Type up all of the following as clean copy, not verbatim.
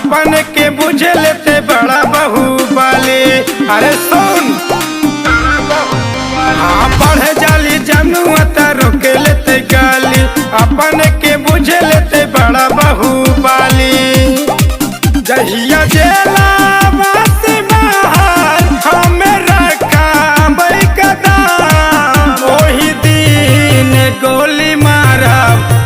अपन के बुझे लेते बड़ा बाहुबली। अरे सुन हाँ पढ़ जाली जनुआ त रोके लेते गाली, अपन के बुझे लेते बड़ा बाहुबली। जहिया जेला से बाहर हमें रखा कदम, वही दिन गोली मारा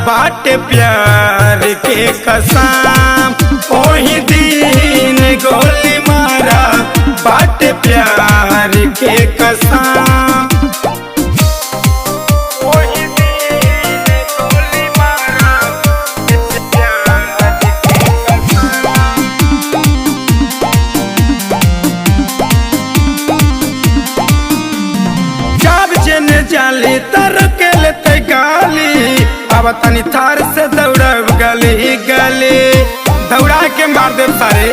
बाटे प्यार के कसम, वही दिन गोली मारा बाटे प्यार के कसम। जाली तर के लेते गाली, अब तनी थार से दौड़ब गली गली, दौड़ा के मार दे सारे।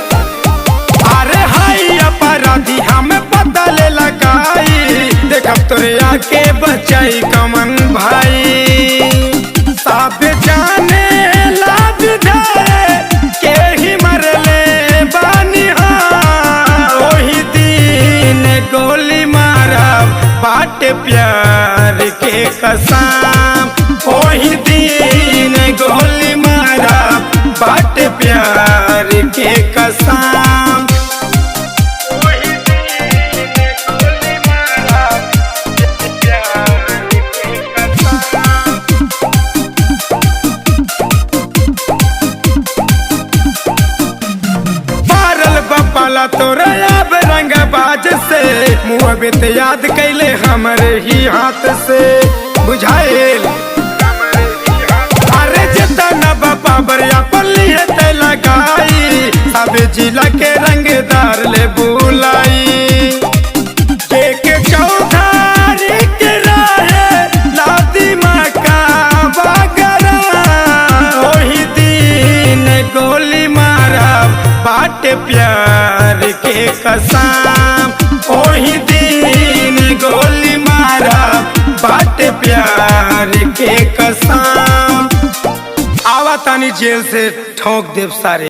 अरे हाई अपराधी हमें पता ले लगाई, देखब तोरे आके बचाई कमन भाई। सब जाने लाज धरे के ही मरले बानी, वही दिन गोली मारा बाटे प्यार के कसम, वही दिन गोली मारा बाटे प्यार के कसम। पाला तोरा अब रंगबाज से, मुँह बेत याद कैले हमरे ही हाथ से बुझाएल। अरे जितना बाबर पल्ली है लगाई, सब जिला के रंगदार ले बुलाई। के चौधारी के रहे लादी मका बगरा, वही दिन गोली मारा बाटे प्यार के कसम, वही दिन गोली मारा बाटे प्यार के कसम। आवा तानी जेल से ठोक देव सारे।